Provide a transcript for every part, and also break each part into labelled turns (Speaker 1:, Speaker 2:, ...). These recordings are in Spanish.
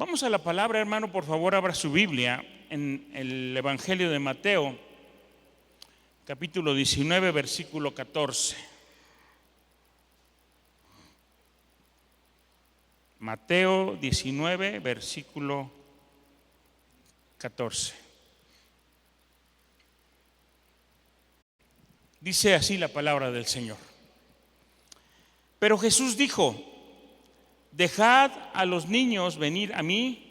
Speaker 1: Vamos a la palabra, hermano, por favor, abra su Biblia en el Evangelio de Mateo, capítulo 19, versículo 14. Mateo 19, versículo 14. Dice así la palabra del Señor. Pero Jesús dijo: dejad a los niños venir a mí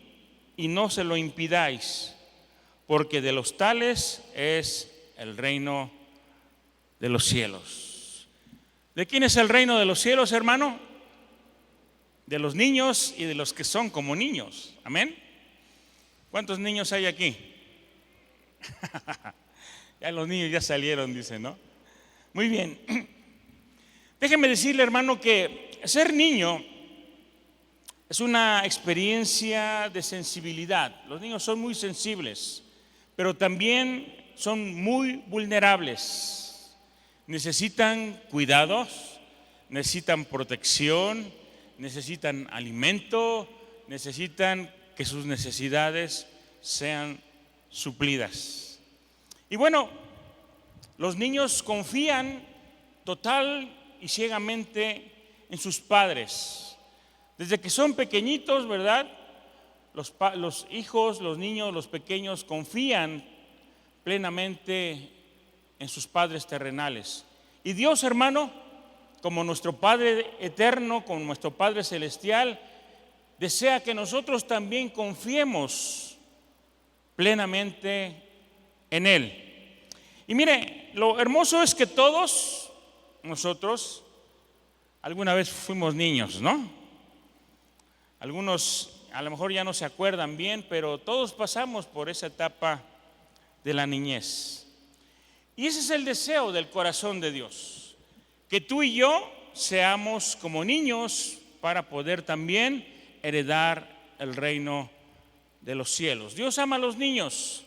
Speaker 1: y no se lo impidáis, porque de los tales es el reino de los cielos. ¿De quién es el reino de los cielos, hermano? De los niños y de los que son como niños. Amén. ¿Cuántos niños hay aquí? Ya los niños ya salieron, dicen, ¿no? Muy bien. Déjeme decirle, hermano, que ser niño es una experiencia de sensibilidad. Los niños son muy sensibles, pero también son muy vulnerables. Necesitan cuidados, necesitan protección, necesitan alimento, necesitan que sus necesidades sean suplidas. Y bueno, los niños confían total y ciegamente en sus padres. Desde que son pequeñitos, ¿verdad? Los hijos, los niños, los pequeños confían plenamente en sus padres terrenales. Y Dios, hermano, como nuestro Padre eterno, como nuestro Padre celestial, desea que nosotros también confiemos plenamente en Él. Y mire, lo hermoso es que todos nosotros alguna vez fuimos niños, ¿no? Algunos a lo mejor ya no se acuerdan bien, pero todos pasamos por esa etapa de la niñez. Y ese es el deseo del corazón de Dios, que tú y yo seamos como niños para poder también heredar el reino de los cielos. Dios ama a los niños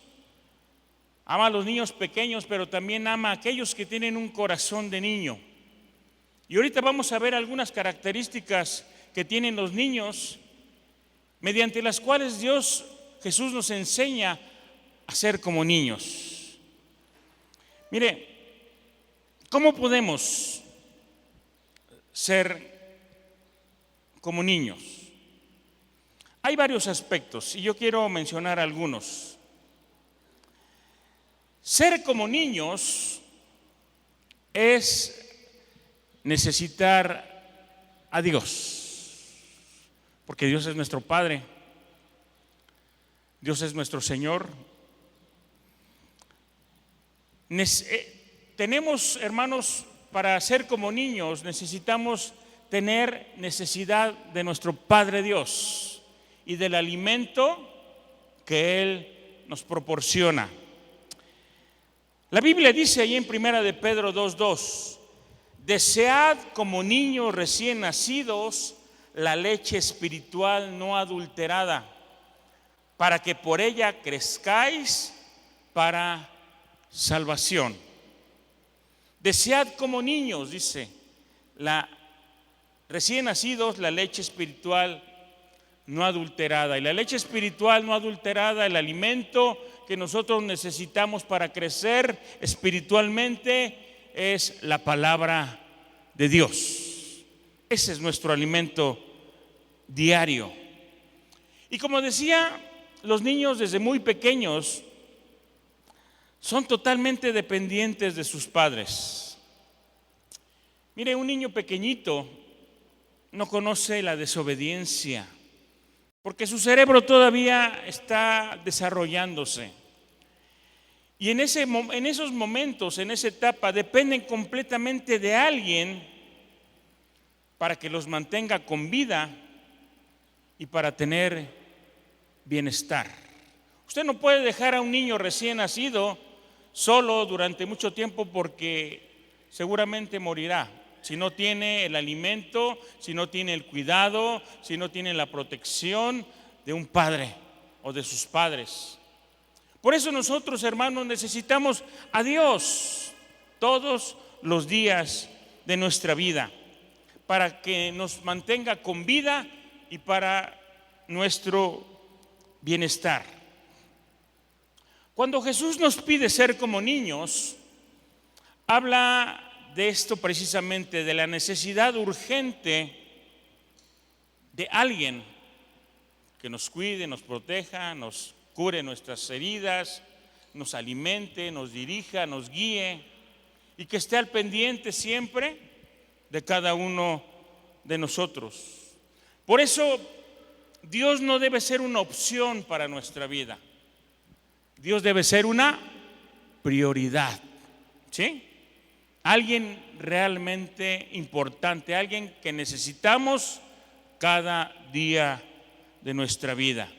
Speaker 1: pequeños, pero también ama a aquellos que tienen un corazón de niño. Y ahorita vamos a ver algunas características que tienen los niños, mediante las cuales Jesús nos enseña a ser como niños. Mire, ¿cómo podemos ser como niños? Hay varios aspectos y yo quiero mencionar algunos. Ser como niños es necesitar a Dios, porque Dios es nuestro Padre, Dios es nuestro Señor. Tenemos, hermanos, para ser como niños necesitamos tener necesidad de nuestro Padre Dios y del alimento que Él nos proporciona. La Biblia dice ahí en 1 de Pedro 2:2: desead como niños recién nacidos la leche espiritual no adulterada, para que por ella crezcáis para salvación. Desead como niños, dice, recién nacidos la leche espiritual no adulterada. Y la leche espiritual no adulterada, el alimento que nosotros necesitamos para crecer espiritualmente, es la palabra de Dios. Ese es nuestro alimento diario. Y como decía, los niños desde muy pequeños son totalmente dependientes de sus padres. Mire, un niño pequeñito no conoce la desobediencia, porque su cerebro todavía está desarrollándose. Y en esos momentos, en esa etapa, dependen completamente de alguien para que los mantenga con vida y para tener bienestar. Usted no puede dejar a un niño recién nacido solo durante mucho tiempo, porque seguramente morirá si no tiene el alimento, si no tiene el cuidado, si no tiene la protección de un padre o de sus padres. Por eso nosotros, hermanos, necesitamos a Dios todos los días de nuestra vida, para que nos mantenga con vida y para nuestro bienestar. Cuando Jesús nos pide ser como niños, habla de esto precisamente, de la necesidad urgente de alguien que nos cuide, nos proteja, nos cure nuestras heridas, nos alimente, nos dirija, nos guíe y que esté al pendiente siempre de cada uno de nosotros. Por eso Dios no debe ser una opción para nuestra vida. Dios debe ser una prioridad, ¿sí? Alguien realmente importante, alguien que necesitamos cada día de nuestra vida.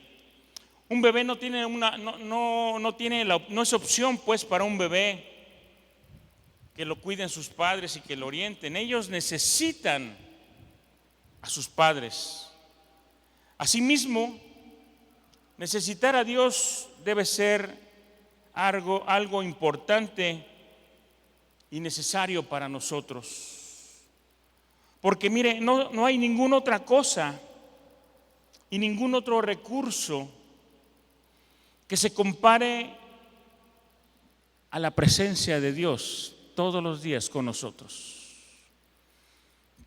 Speaker 1: Un bebé no tiene no es opción pues para un bebé que lo cuiden sus padres y que lo orienten. Ellos necesitan a sus padres. Asimismo, necesitar a Dios debe ser algo importante y necesario para nosotros. Porque mire, no hay ninguna otra cosa y ningún otro recurso que se compare a la presencia de Dios todos los días con nosotros.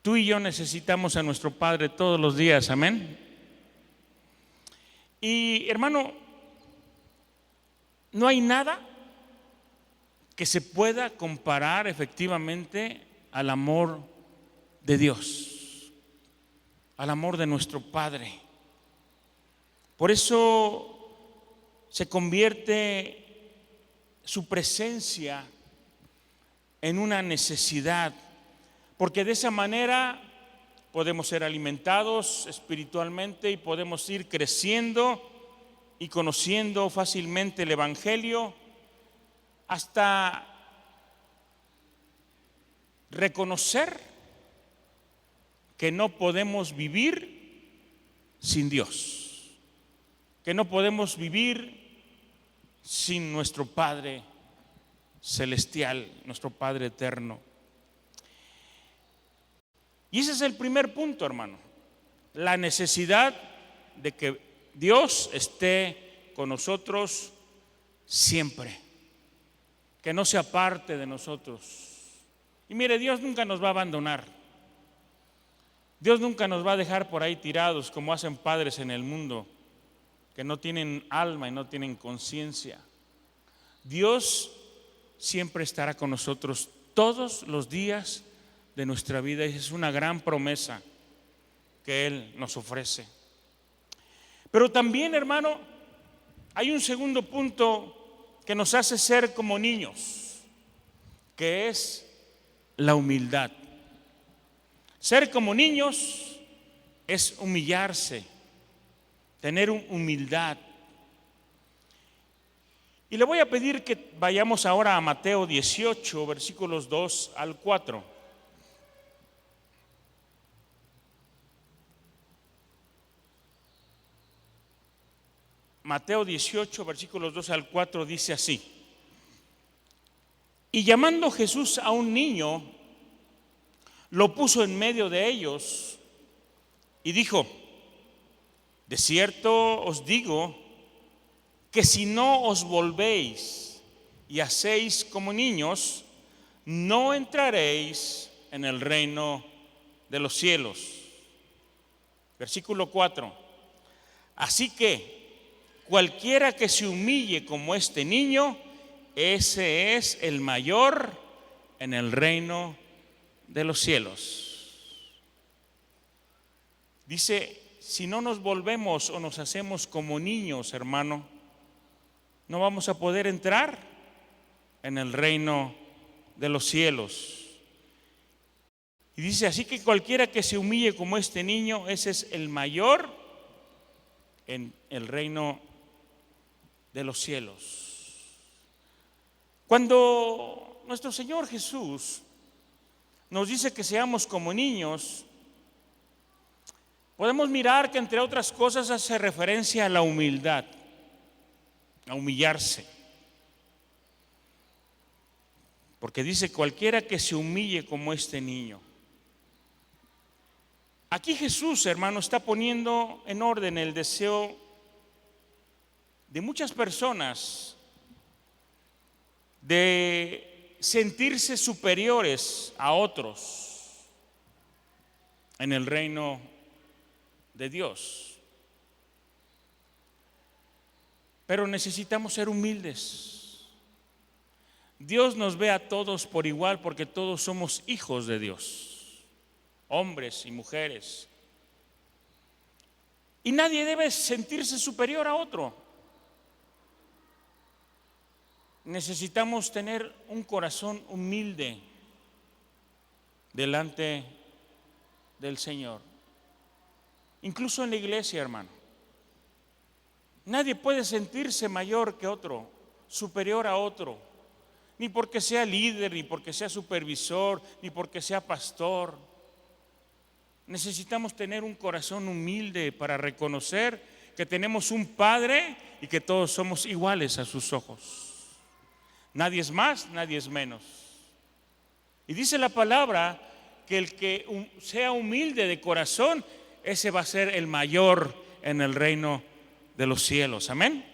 Speaker 1: Tú y yo necesitamos a nuestro Padre todos los días, amén. Y hermano, no hay nada que se pueda comparar efectivamente al amor de Dios, al amor de nuestro Padre. Por eso se convierte su presencia en una necesidad, porque de esa manera podemos ser alimentados espiritualmente y podemos ir creciendo y conociendo fácilmente el Evangelio hasta reconocer que no podemos vivir sin Dios, que no podemos vivir sin nuestro Padre celestial, nuestro Padre eterno. Y ese es el primer punto, hermano, la necesidad de que Dios esté con nosotros siempre, que no se aparte de nosotros. Y mire, Dios nunca nos va a abandonar. Dios nunca nos va a dejar por ahí tirados como hacen padres en el mundo, que no tienen alma y no tienen conciencia. Dios siempre estará con nosotros todos los días de nuestra vida, y es una gran promesa que Él nos ofrece. Pero también, hermano, hay un segundo punto que nos hace ser como niños, que es la humildad. Ser como niños es humillarse, tener humildad. Y le voy a pedir que vayamos ahora a Mateo 18, versículos 2 al 4. Mateo 18, versículos 2 al 4 dice así: y llamando Jesús a un niño, lo puso en medio de ellos y dijo: de cierto os digo que si no os volvéis y hacéis como niños, no entraréis en el reino de los cielos. Versículo 4: así que cualquiera que se humille como este niño, ese es el mayor en el reino de los cielos. Dice, si no nos volvemos o nos hacemos como niños, hermano, no vamos a poder entrar en el reino de los cielos. Y dice, así que cualquiera que se humille como este niño, ese es el mayor en el reino de los cielos. Cuando nuestro Señor Jesús nos dice que seamos como niños, podemos mirar que entre otras cosas hace referencia a la humildad, a humillarse. Porque dice, cualquiera que se humille como este niño. Aquí Jesús, hermano, está poniendo en orden el deseo de muchas personas de sentirse superiores a otros en el reino de Dios. Pero necesitamos ser humildes. Dios nos ve a todos por igual porque todos somos hijos de Dios, hombres y mujeres. Y nadie debe sentirse superior a otro. Necesitamos tener un corazón humilde delante del Señor. Incluso en la iglesia, hermano. Nadie puede sentirse mayor que otro, superior a otro, ni porque sea líder, ni porque sea supervisor, ni porque sea pastor. Necesitamos tener un corazón humilde para reconocer que tenemos un Padre y que todos somos iguales a sus ojos. Nadie es más, nadie es menos. Y dice la palabra que el que sea humilde de corazón, ese va a ser el mayor en el reino de los cielos. Amén.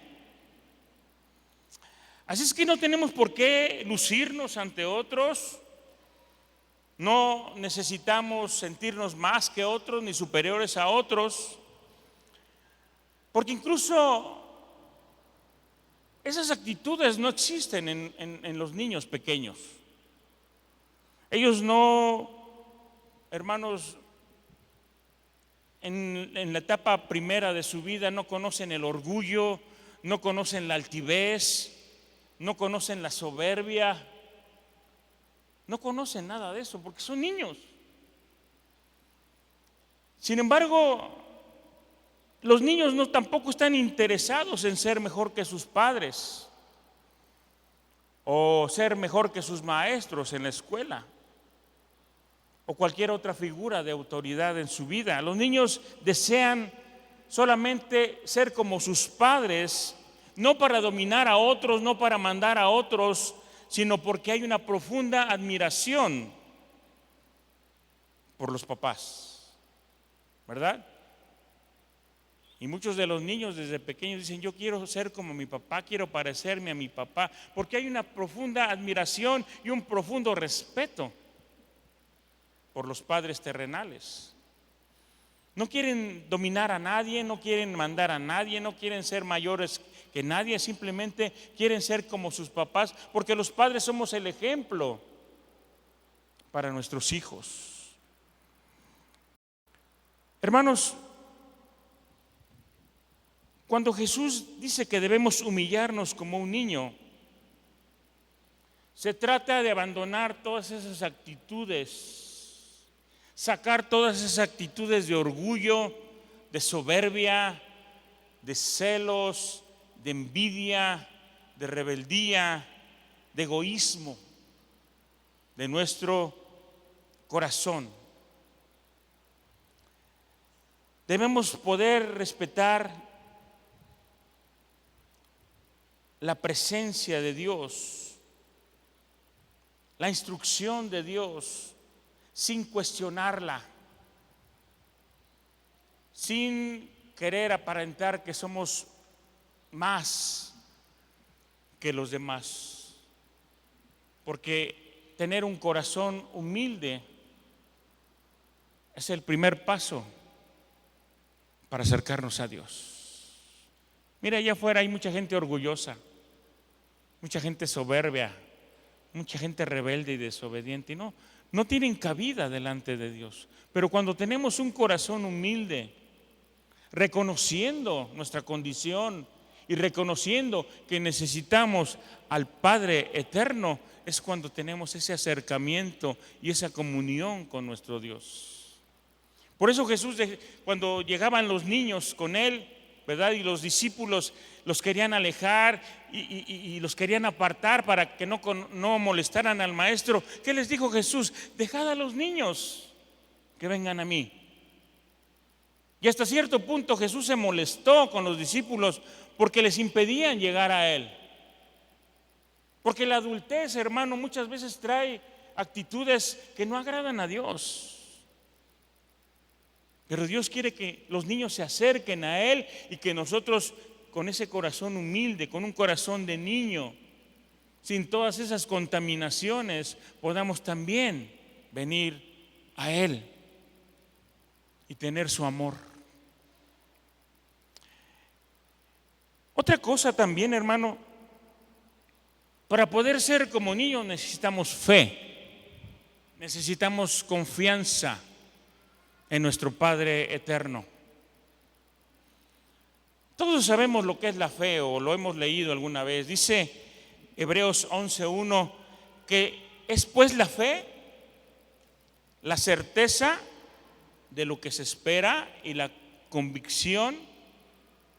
Speaker 1: Así es que no tenemos por qué lucirnos ante otros. No necesitamos sentirnos más que otros ni superiores a otros, porque incluso esas actitudes no existen en los niños pequeños. Ellos no, hermanos, en la etapa primera de su vida no conocen el orgullo, no conocen la altivez, no conocen la soberbia, no conocen nada de eso porque son niños. Sin embargo, los niños no tampoco están interesados en ser mejor que sus padres o ser mejor que sus maestros en la escuela o cualquier otra figura de autoridad en su vida. Los niños desean solamente ser como sus padres, no para dominar a otros, no para mandar a otros, sino porque hay una profunda admiración por los papás, ¿verdad? Y muchos de los niños desde pequeños dicen: yo quiero ser como mi papá, quiero parecerme a mi papá, porque hay una profunda admiración y un profundo respeto por los padres terrenales. No quieren dominar a nadie, no quieren mandar a nadie, no quieren ser mayores que nadie, simplemente quieren ser como sus papás, porque los padres somos el ejemplo para nuestros hijos. Hermanos, cuando Jesús dice que debemos humillarnos como un niño, se trata de abandonar todas esas actitudes, sacar todas esas actitudes de orgullo, de soberbia, de celos, de envidia, de rebeldía, de egoísmo de nuestro corazón. Debemos poder respetar la presencia de Dios, la instrucción de Dios, sin cuestionarla, sin querer aparentar que somos más que los demás, porque tener un corazón humilde es el primer paso para acercarnos a Dios. Mira, allá afuera hay mucha gente orgullosa, mucha gente soberbia, mucha gente rebelde y desobediente, y no tienen cabida delante de Dios. Pero cuando tenemos un corazón humilde, reconociendo nuestra condición y reconociendo que necesitamos al Padre eterno, es cuando tenemos ese acercamiento y esa comunión con nuestro Dios. Por eso Jesús, cuando llegaban los niños con él, ¿verdad?, y los discípulos los querían alejar y los querían apartar para que no molestaran al maestro, ¿qué les dijo Jesús? Dejad a los niños que vengan a mí. Y hasta cierto punto Jesús se molestó con los discípulos porque les impedían llegar a él. Porque la adultez, hermano, muchas veces trae actitudes que no agradan a Dios. Pero Dios quiere que los niños se acerquen a él y que nosotros con ese corazón humilde, con un corazón de niño, sin todas esas contaminaciones, podamos también venir a Él y tener su amor. Otra cosa también, hermano, para poder ser como niños necesitamos fe, necesitamos confianza en nuestro Padre eterno. Todos sabemos lo que es la fe o lo hemos leído alguna vez. Dice Hebreos 11:1 que es pues la fe, la certeza de lo que se espera y la convicción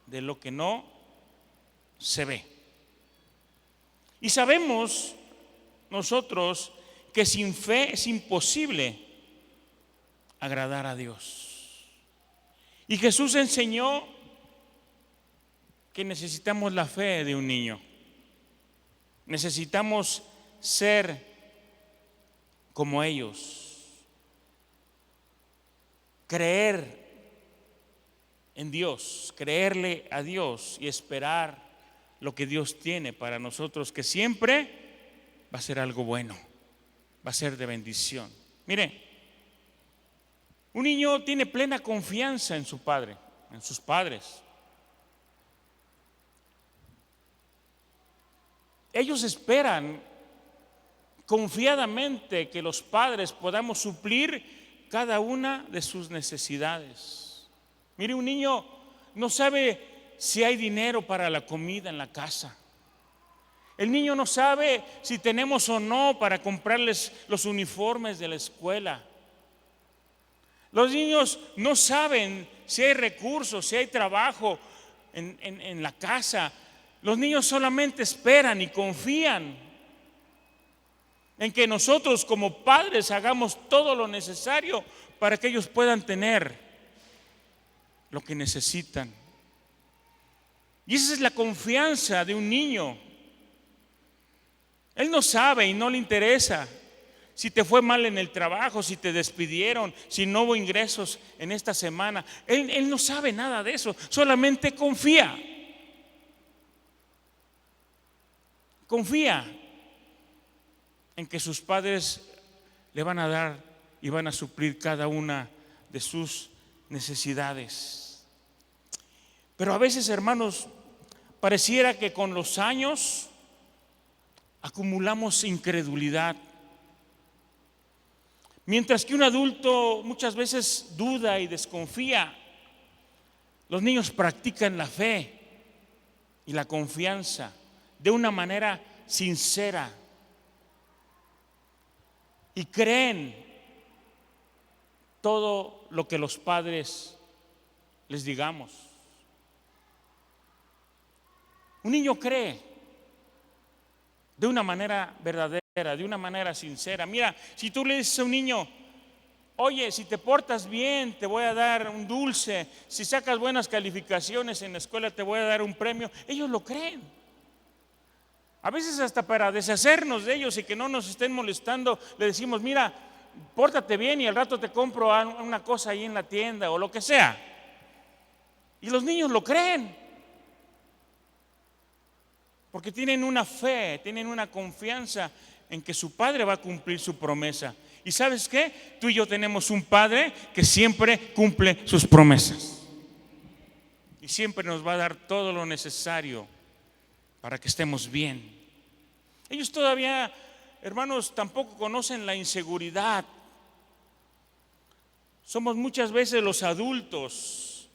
Speaker 1: de lo que no se ve. Y sabemos nosotros que sin fe es imposible agradar a Dios. Y Jesús enseñó que necesitamos la fe de un niño. Necesitamos ser como ellos. Creer en Dios, creerle a Dios y esperar lo que Dios tiene para nosotros, que siempre va a ser algo bueno, va a ser de bendición. Mire, un niño tiene plena confianza en su padre, en sus padres. Ellos esperan confiadamente que los padres podamos suplir cada una de sus necesidades. Mire, un niño no sabe si hay dinero para la comida en la casa. El niño no sabe si tenemos o no para comprarles los uniformes de la escuela. Los niños no saben si hay recursos, si hay trabajo en la casa. Los niños solamente esperan y confían en que nosotros como padres hagamos todo lo necesario para que ellos puedan tener lo que necesitan. Y esa es la confianza de un niño. Él no sabe y no le interesa si te fue mal en el trabajo, si te despidieron, si no hubo ingresos en esta semana. Él no sabe nada de eso, solamente confía. Confía en que sus padres le van a dar y van a suplir cada una de sus necesidades. Pero a veces, hermanos, pareciera que con los años acumulamos incredulidad. Mientras que un adulto muchas veces duda y desconfía, los niños practican la fe y la confianza de una manera sincera y creen todo lo que los padres les digamos. Un niño cree de una manera verdadera, de una manera sincera. Mira, si tú le dices a un niño, oye, si te portas bien, te voy a dar un dulce, si sacas buenas calificaciones en la escuela, te voy a dar un premio, ellos lo creen. A veces hasta para deshacernos de ellos y que no nos estén molestando, le decimos, mira, pórtate bien y al rato te compro una cosa ahí en la tienda o lo que sea. Y los niños lo creen. Porque tienen una fe, tienen una confianza en que su padre va a cumplir su promesa. ¿Y sabes qué? Tú y yo tenemos un padre que siempre cumple sus promesas. Y siempre nos va a dar todo lo necesario para que estemos bien. Ellos todavía, hermanos, tampoco conocen la inseguridad. Somos muchas veces los adultos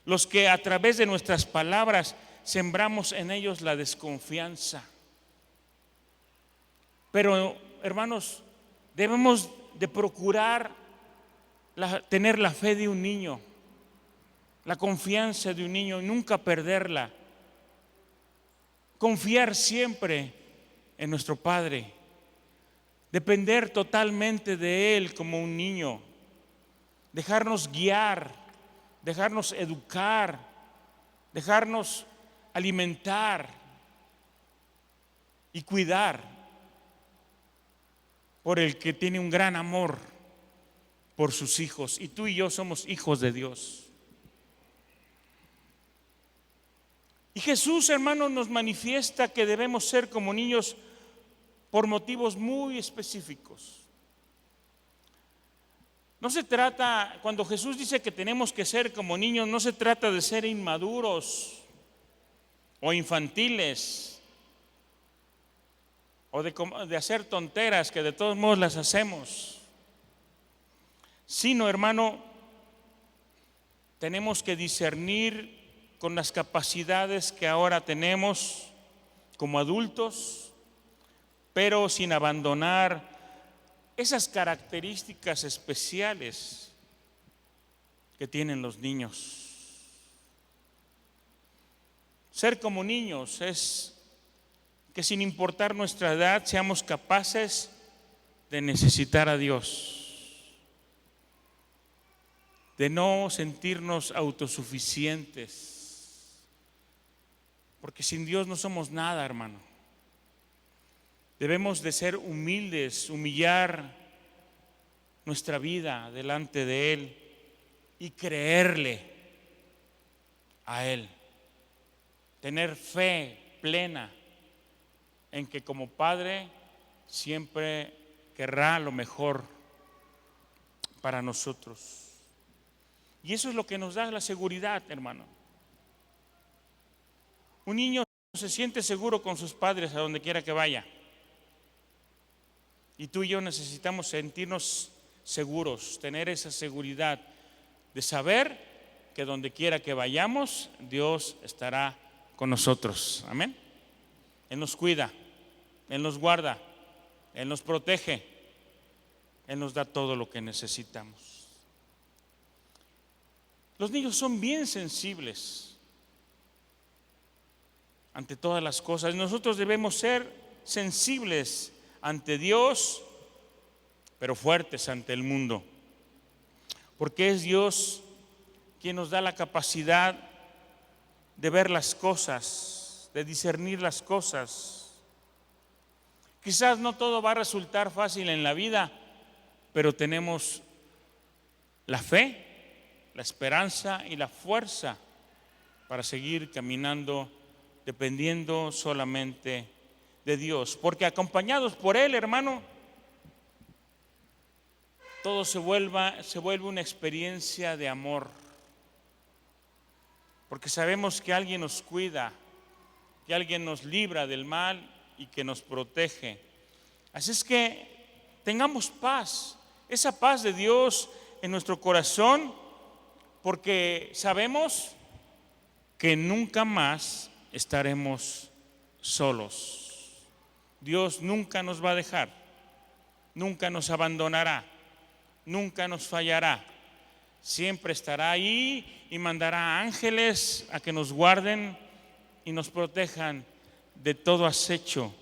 Speaker 1: los que a través de nuestras palabras sembramos en ellos la desconfianza. Pero, hermanos, debemos de procurar tener la fe de un niño, la confianza de un niño y nunca perderla. Confiar siempre en nuestro Padre, depender totalmente de Él como un niño, dejarnos guiar, dejarnos educar, dejarnos alimentar y cuidar por el que tiene un gran amor por sus hijos. Y tú y yo somos hijos de Dios. Y Jesús, hermano, nos manifiesta que debemos ser como niños por motivos muy específicos. No se trata, cuando Jesús dice que tenemos que ser como niños, no se trata de ser inmaduros o infantiles o de hacer tonteras que de todos modos las hacemos, sino, hermano, tenemos que discernir con las capacidades que ahora tenemos como adultos, pero sin abandonar esas características especiales que tienen los niños. Ser como niños es que sin importar nuestra edad seamos capaces de necesitar a Dios, de no sentirnos autosuficientes, porque sin Dios no somos nada, hermano. Debemos de ser humildes, humillar nuestra vida delante de Él y creerle a Él. Tener fe plena en que como Padre siempre querrá lo mejor para nosotros. Y eso es lo que nos da la seguridad, hermano. Un niño se siente seguro con sus padres a donde quiera que vaya. Y tú y yo necesitamos sentirnos seguros, tener esa seguridad de saber que donde quiera que vayamos, Dios estará con nosotros. Amén. Él nos cuida, Él nos guarda, Él nos protege, Él nos da todo lo que necesitamos. Los niños son bien sensibles ante todas las cosas. Nosotros debemos ser sensibles ante Dios, pero fuertes ante el mundo, porque es Dios quien nos da la capacidad de ver las cosas, de discernir las cosas. Quizás no todo va a resultar fácil en la vida, pero tenemos la fe, la esperanza y la fuerza para seguir caminando dependiendo solamente de Dios, porque acompañados por Él, hermano, todo se vuelve una experiencia de amor, porque sabemos que alguien nos cuida, que alguien nos libra del mal y que nos protege. Así es que tengamos paz, esa paz de Dios en nuestro corazón, porque sabemos que nunca más estaremos solos. Dios nunca nos va a dejar, nunca nos abandonará, nunca nos fallará. Siempre estará ahí y mandará ángeles a que nos guarden y nos protejan de todo acecho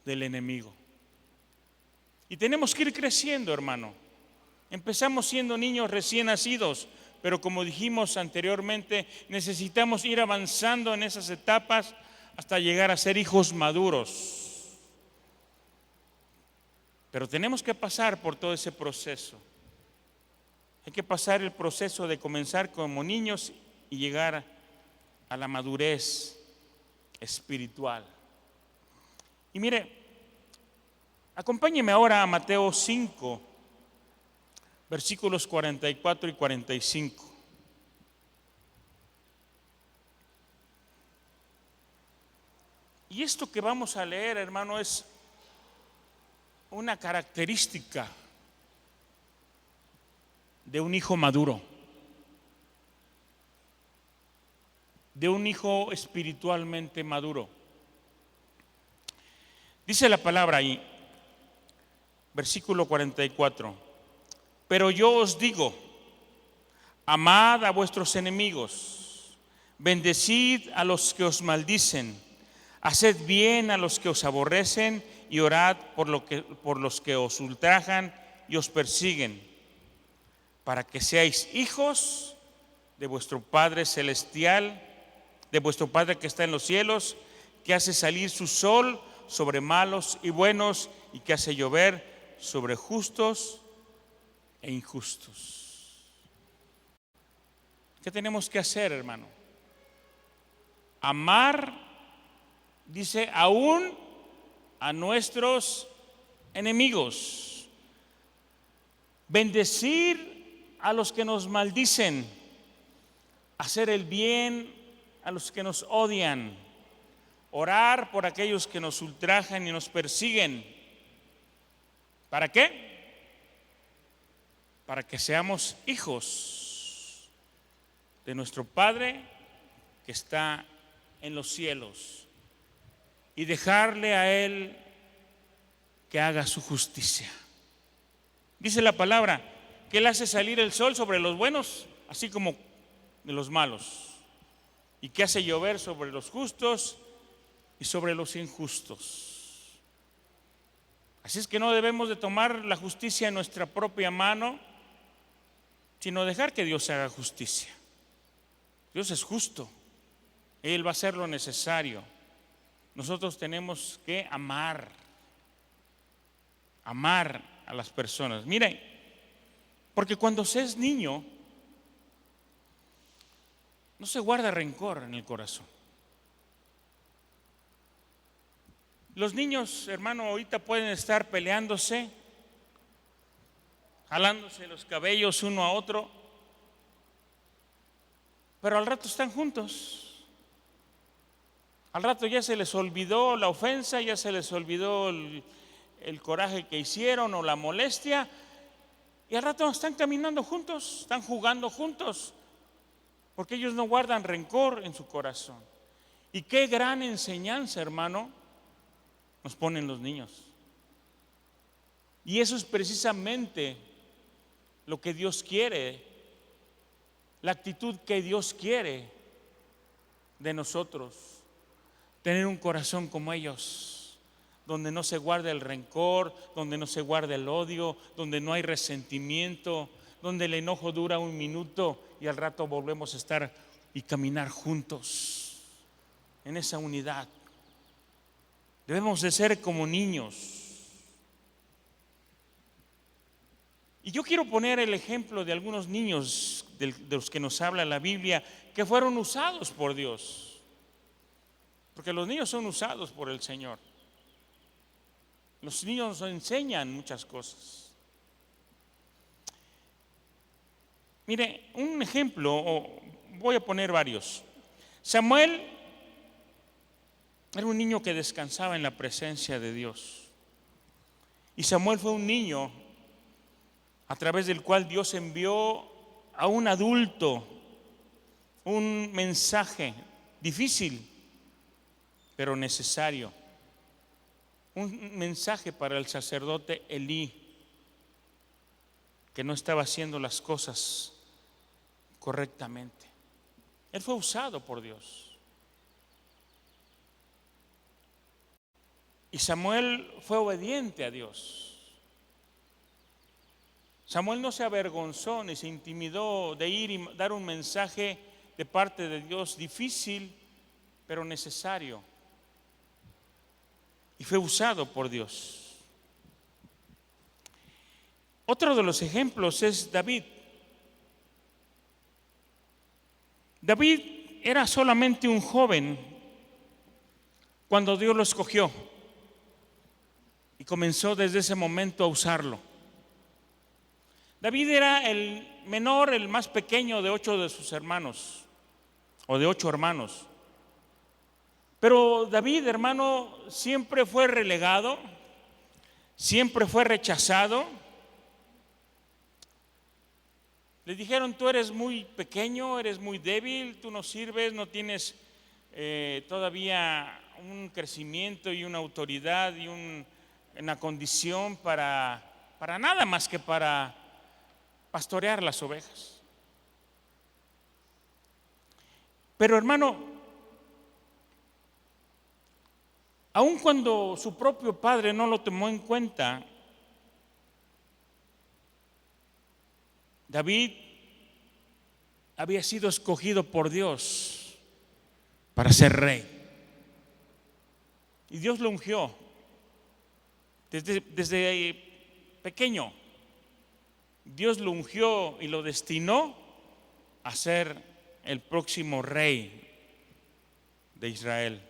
Speaker 1: del enemigo. Y tenemos que ir creciendo, hermano. Empezamos siendo niños recién nacidos, pero como dijimos anteriormente, necesitamos ir avanzando en esas etapas hasta llegar a ser hijos maduros. Pero tenemos que pasar por todo ese proceso. Hay que pasar el proceso de comenzar como niños y llegar a la madurez espiritual. Y mire, acompáñeme ahora a Mateo 5, versículos 44 y 45. Y esto que vamos a leer, hermano, es una característica de un hijo maduro, de un hijo espiritualmente maduro. Dice la palabra ahí, versículo 44: pero yo os digo, amad a vuestros enemigos, bendecid a los que os maldicen, haced bien a los que os aborrecen y orad por los que os ultrajan y os persiguen, para que seáis hijos de vuestro Padre celestial, de vuestro Padre que está en los cielos, que hace salir su sol sobre malos y buenos y que hace llover sobre justos e injustos. ¿Qué tenemos que hacer, hermano? amar, dice, aún a nuestros enemigos, bendecir a los que nos maldicen, hacer el bien a los que nos odian, orar por aquellos que nos ultrajan y nos persiguen. ¿Para qué? Para que seamos hijos de nuestro Padre que está en los cielos y dejarle a Él que haga su justicia. Dice la palabra que Él hace salir el sol sobre los buenos, así como de los malos, y que hace llover sobre los justos y sobre los injustos. Así es que no debemos de tomar la justicia en nuestra propia mano, sino dejar que Dios haga justicia. Dios es justo, Él va a hacer lo necesario. Nosotros tenemos que amar a las personas. Miren, porque cuando se es niño, no se guarda rencor en el corazón. Los niños, hermano, ahorita pueden estar peleándose, jalándose los cabellos uno a otro, pero al rato están juntos. Al rato ya se les olvidó la ofensa, ya se les olvidó el coraje que hicieron o la molestia, y al rato están caminando juntos, están jugando juntos, porque ellos no guardan rencor en su corazón. Y qué gran enseñanza, hermano, nos ponen los niños. Y eso es precisamente lo que Dios quiere, la actitud que Dios quiere de nosotros, tener un corazón como ellos, donde no se guarda el rencor, donde no se guarda el odio, donde no hay resentimiento, donde el enojo dura un minuto y al rato volvemos a estar y caminar juntos en esa unidad. Debemos de ser como niños. Y yo quiero poner el ejemplo de algunos niños de los que nos habla la Biblia, que fueron usados por Dios, porque los niños son usados por el Señor. Los niños nos enseñan muchas cosas. Mire, un ejemplo, voy a poner varios. Samuel era un niño que descansaba en la presencia de Dios. Y Samuel fue un niño a través del cual Dios envió a un adulto un mensaje difícil, pero necesario. Un mensaje para el sacerdote Elí, que no estaba haciendo las cosas correctamente. Él fue usado por Dios. Y Samuel fue obediente a Dios. Samuel no se avergonzó ni se intimidó de ir y dar un mensaje de parte de Dios difícil, pero necesario. Y fue usado por Dios. Otro de los ejemplos es David. David era solamente un joven cuando Dios lo escogió y comenzó desde ese momento a usarlo. David era el menor, el más pequeño de 8 de sus hermanos, o de 8 hermanos. Pero David, hermano, siempre fue relegado, siempre fue rechazado. Le dijeron: tú eres muy pequeño, eres muy débil, tú no sirves, no tienes todavía un crecimiento y una autoridad y una condición para nada más que para pastorear las ovejas. Pero, hermano, aun cuando su propio padre no lo tomó en cuenta, David había sido escogido por Dios para ser rey. Y Dios lo ungió desde pequeño. Dios lo ungió y lo destinó a ser el próximo rey de Israel.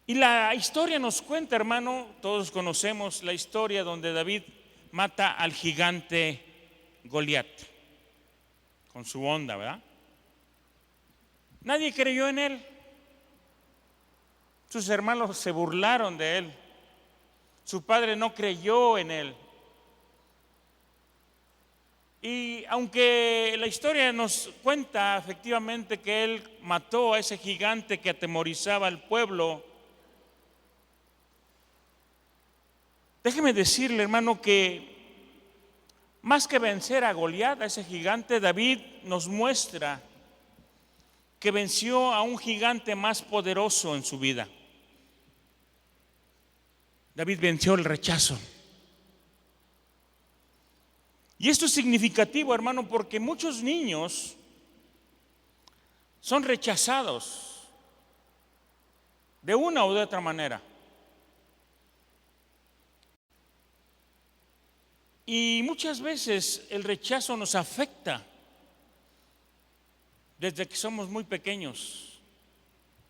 Speaker 1: Y la historia nos cuenta, hermano, todos conocemos la historia donde David mata al gigante Goliat con su honda, ¿verdad? Nadie creyó en él. Sus hermanos se burlaron de él. Su padre no creyó en él. Y aunque la historia nos cuenta efectivamente que él mató a ese gigante que atemorizaba al pueblo, déjeme decirle, hermano, que más que vencer a Goliat, a ese gigante, David nos muestra que venció a un gigante más poderoso en su vida. David venció el rechazo. Y esto es significativo, hermano, porque muchos niños son rechazados de una u de otra manera. Y muchas veces el rechazo nos afecta desde que somos muy pequeños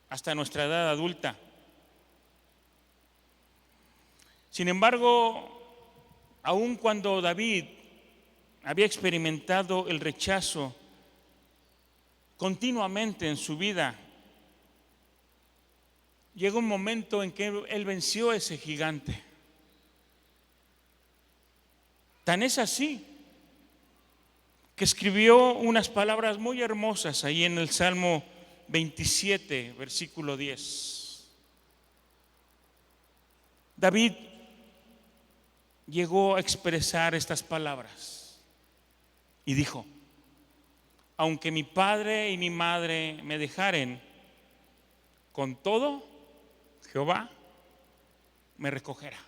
Speaker 1: hasta nuestra edad adulta. Sin embargo, aun cuando David había experimentado el rechazo continuamente en su vida, llegó un momento en que él venció a ese gigante. Tan es así que escribió unas palabras muy hermosas ahí en el Salmo 27, versículo 10. David llegó a expresar estas palabras y dijo: aunque mi padre y mi madre me dejaren, con todo Jehová me recogerá.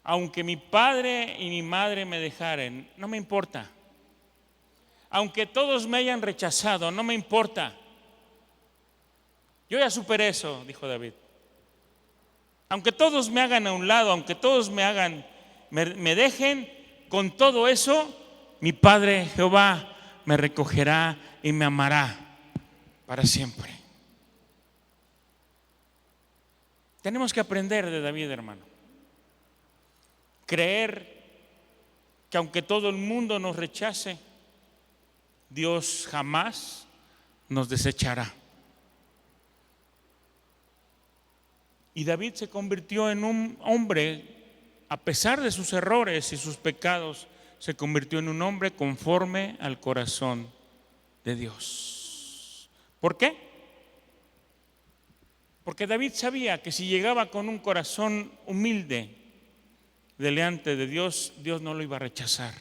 Speaker 1: Aunque mi padre y mi madre me dejaren, no me importa. Aunque todos me hayan rechazado, no me importa. Yo ya superé eso, dijo David. Aunque todos me hagan a un lado, aunque todos me dejen, con todo eso, mi Padre Jehová me recogerá y me amará para siempre. Tenemos que aprender de David, hermano. Creer que aunque todo el mundo nos rechace, Dios jamás nos desechará. Y David se convirtió en un hombre, a pesar de sus errores y sus pecados, se convirtió en un hombre conforme al corazón de Dios. ¿Por qué? Porque David sabía que si llegaba con un corazón humilde delante de Dios, Dios no lo iba a rechazar.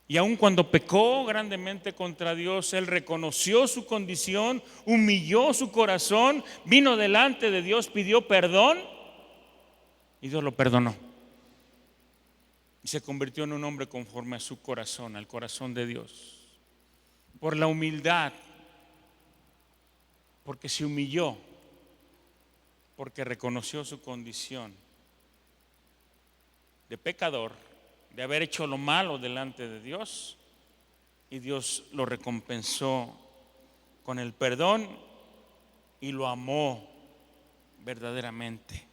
Speaker 1: Y aun cuando pecó grandemente contra Dios, él reconoció su condición, humilló su corazón, vino delante de Dios, pidió perdón y Dios lo perdonó. Y se convirtió en un hombre conforme a su corazón, al corazón de Dios. Por la humildad, porque se humilló, porque reconoció su condición de pecador, de haber hecho lo malo delante de Dios, y Dios lo recompensó con el perdón y lo amó verdaderamente.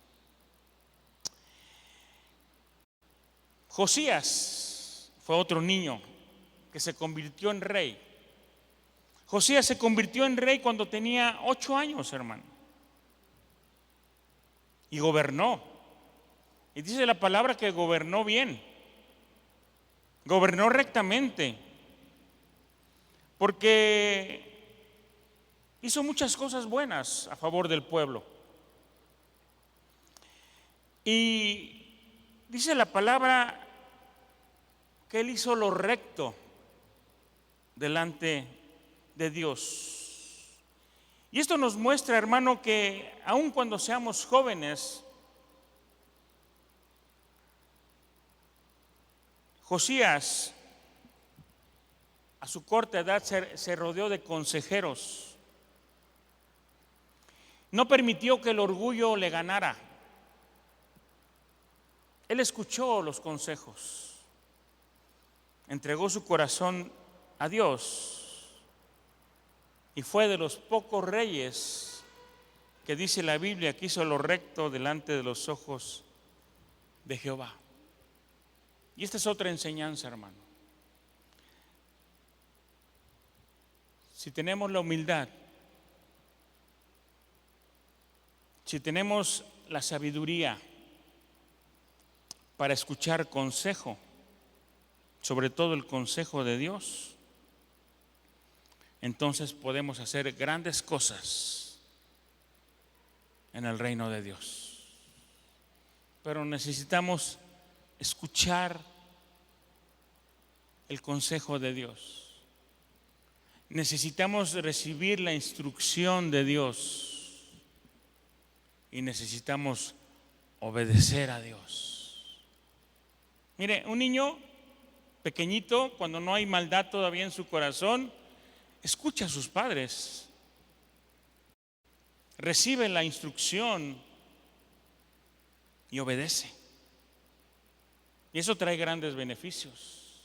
Speaker 1: Josías fue otro niño que se convirtió en rey. Josías se convirtió en rey cuando tenía 8 años, hermano, y gobernó. Y dice la palabra que gobernó bien, gobernó rectamente, porque hizo muchas cosas buenas a favor del pueblo. Y dice la palabra que él hizo lo recto delante de Dios. Y esto nos muestra, hermano, que aun cuando seamos jóvenes, Josías a su corta edad se rodeó de consejeros. No permitió que el orgullo le ganara. Él escuchó los consejos, entregó su corazón a Dios y fue de los pocos reyes que dice la Biblia que hizo lo recto delante de los ojos de Jehová. Y esta es otra enseñanza, hermano. Si tenemos la humildad, si tenemos la sabiduría para escuchar consejo, sobre todo el consejo de Dios, entonces podemos hacer grandes cosas en el reino de Dios. Pero necesitamos escuchar el consejo de Dios. Necesitamos recibir la instrucción de Dios y necesitamos obedecer a Dios. Mire, un niño pequeñito, cuando no hay maldad todavía en su corazón, escucha a sus padres, recibe la instrucción y obedece. Y eso trae grandes beneficios.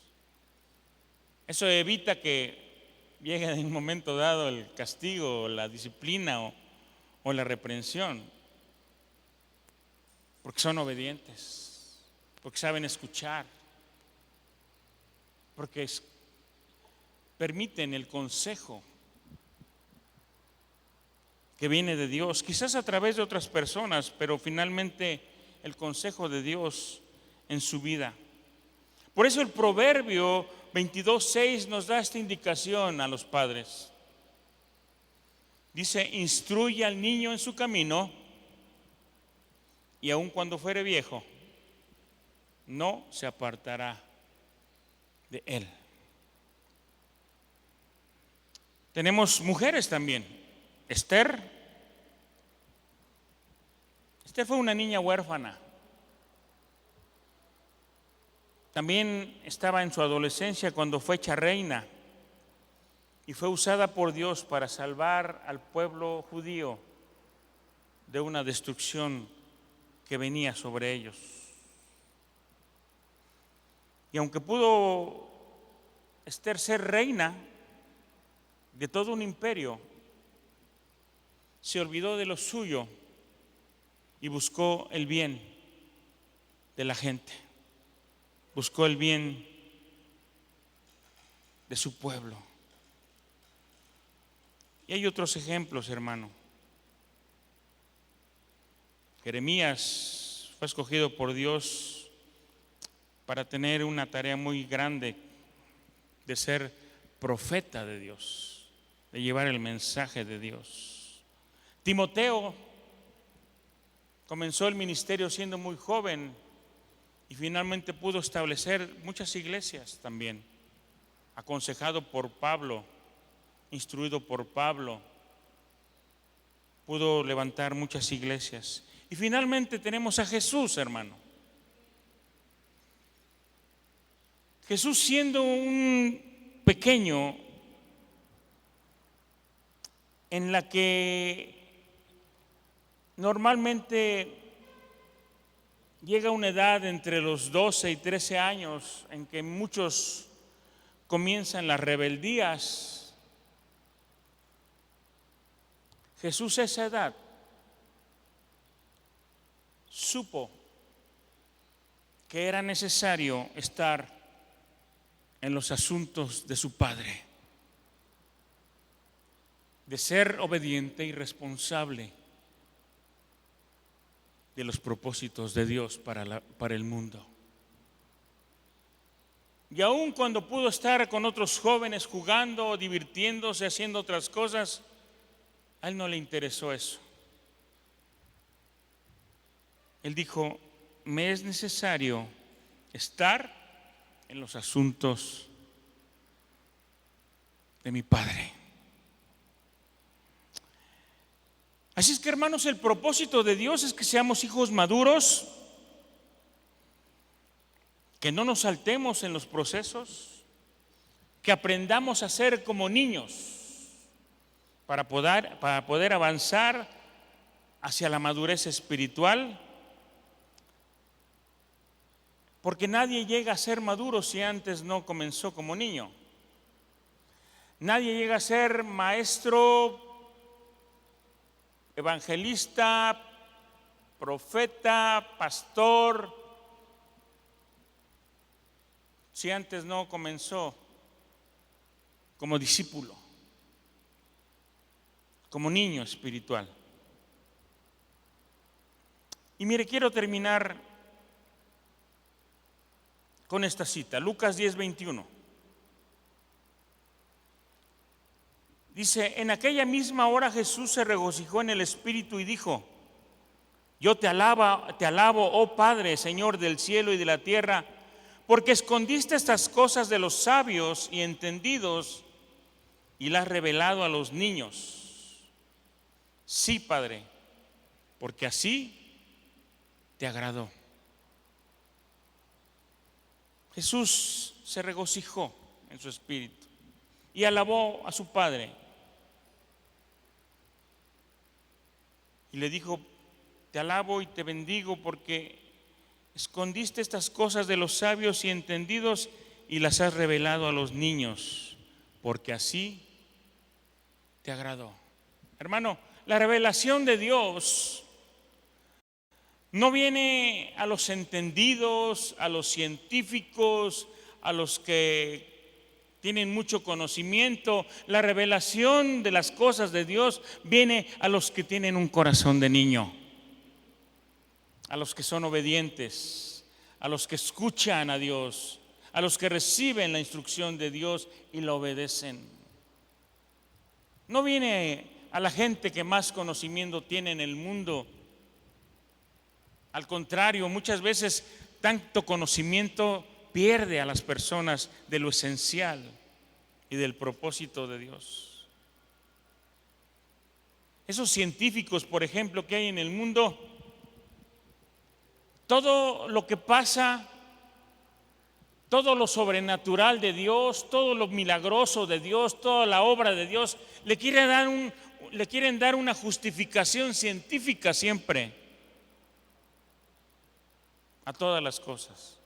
Speaker 1: Eso evita que llegue en un momento dado el castigo, o la disciplina o la reprensión, porque son obedientes, porque saben escuchar, porque permiten el consejo que viene de Dios, quizás a través de otras personas, pero finalmente el consejo de Dios en su vida. Por eso el Proverbio 22:6 nos da esta indicación a los padres. Dice: instruye al niño en su camino, y aun cuando fuere viejo, no se apartará de él. Tenemos mujeres también. Esther fue una niña huérfana. También estaba en su adolescencia cuando fue hecha reina y fue usada por Dios para salvar al pueblo judío de una destrucción que venía sobre ellos. Y aunque pudo Esther ser reina de todo un imperio, se olvidó de lo suyo y buscó el bien de la gente, buscó el bien de su pueblo. Y hay otros ejemplos, hermano. Jeremías fue escogido por Dios para tener una tarea muy grande de ser profeta de Dios, de llevar el mensaje de Dios. Timoteo comenzó el ministerio siendo muy joven y finalmente pudo establecer muchas iglesias también, aconsejado por Pablo, instruido por Pablo, pudo levantar muchas iglesias. Y finalmente tenemos a Jesús, hermano. Jesús, siendo un pequeño, en la que normalmente llega una edad entre los 12 y 13 años en que muchos comienzan las rebeldías. Jesús a esa edad supo que era necesario estar en los asuntos de su Padre, de ser obediente y responsable de los propósitos de Dios para el mundo. Y aun cuando pudo estar con otros jóvenes jugando, divirtiéndose, haciendo otras cosas, a él no le interesó eso. Él dijo: me es necesario estar en los asuntos de mi Padre. Así es que, hermanos, el propósito de Dios es que seamos hijos maduros, que no nos saltemos en los procesos, que aprendamos a ser como niños para poder avanzar hacia la madurez espiritual, porque nadie llega a ser maduro si antes no comenzó como niño. Nadie llega a ser maestro, evangelista, profeta, pastor, si antes no comenzó como discípulo, como niño espiritual. Y mire, quiero terminar con esta cita, Lucas 10:21. Dice: en aquella misma hora Jesús se regocijó en el Espíritu y dijo: yo te alabo, oh Padre, Señor del cielo y de la tierra, porque escondiste estas cosas de los sabios y entendidos y las has revelado a los niños. Sí, Padre, porque así te agradó. Jesús se regocijó en su espíritu y alabó a su Padre. Y le dijo: te alabo y te bendigo porque escondiste estas cosas de los sabios y entendidos y las has revelado a los niños, porque así te agradó. Hermano, la revelación de Dios no viene a los entendidos, a los científicos, a los que tienen mucho conocimiento. La revelación de las cosas de Dios viene a los que tienen un corazón de niño, a los que son obedientes, a los que escuchan a Dios, a los que reciben la instrucción de Dios y la obedecen. No viene a la gente que más conocimiento tiene en el mundo. Al contrario, muchas veces tanto conocimiento pierde a las personas de lo esencial y del propósito de Dios. Esos científicos, por ejemplo, que hay en el mundo, todo lo que pasa, todo lo sobrenatural de Dios, todo lo milagroso de Dios, toda la obra de Dios, le quieren dar una justificación científica siempre a todas las cosas.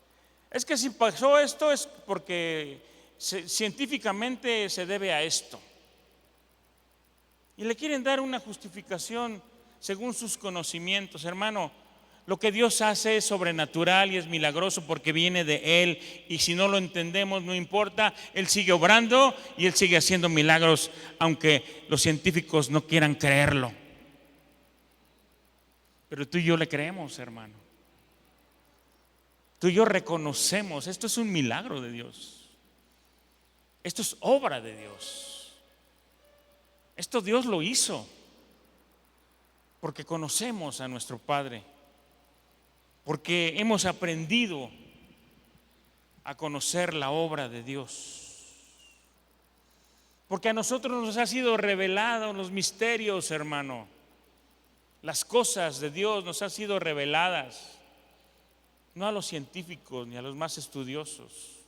Speaker 1: Es que si pasó esto es porque científicamente se debe a esto. Y le quieren dar una justificación según sus conocimientos. Hermano, lo que Dios hace es sobrenatural y es milagroso porque viene de Él. Y si no lo entendemos, no importa, Él sigue obrando y Él sigue haciendo milagros, aunque los científicos no quieran creerlo. Pero tú y yo le creemos, hermano. Tú y yo reconocemos, esto es un milagro de Dios. Esto es obra de Dios. Esto Dios lo hizo porque conocemos a nuestro Padre, porque hemos aprendido a conocer la obra de Dios, porque a nosotros nos ha sido revelado los misterios, hermano. Las cosas de Dios nos han sido reveladas. No a los científicos ni a los más estudiosos.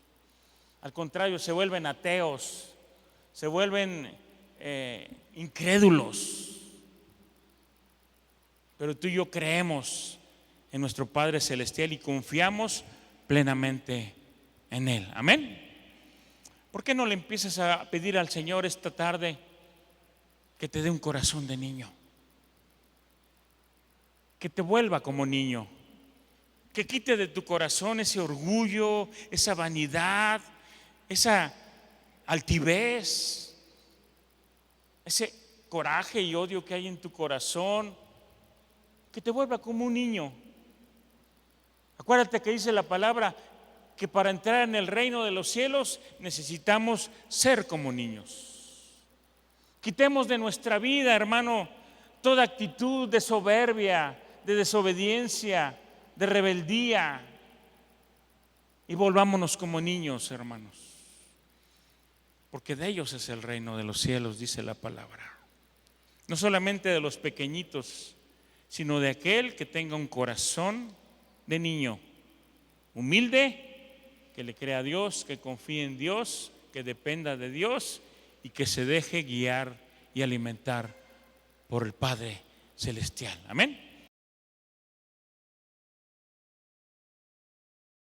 Speaker 1: Al contrario, se vuelven ateos, se vuelven incrédulos. Pero tú y yo creemos en nuestro Padre Celestial y confiamos plenamente en Él. Amén. ¿Por qué no le empiezas a pedir al Señor esta tarde que te dé un corazón de niño? Que te vuelva como niño. Que quite de tu corazón ese orgullo, esa vanidad, esa altivez, ese coraje y odio que hay en tu corazón. Que te vuelva como un niño. Acuérdate que dice la palabra que para entrar en el reino de los cielos necesitamos ser como niños. Quitemos de nuestra vida, hermano, toda actitud de soberbia, de desobediencia, de rebeldía, y volvámonos como niños, hermanos, porque de ellos es el reino de los cielos, dice la palabra. No solamente de los pequeñitos, sino de aquel que tenga un corazón de niño, humilde, que le crea a Dios, que confíe en Dios, que dependa de Dios y que se deje guiar y alimentar por el Padre Celestial. Amén.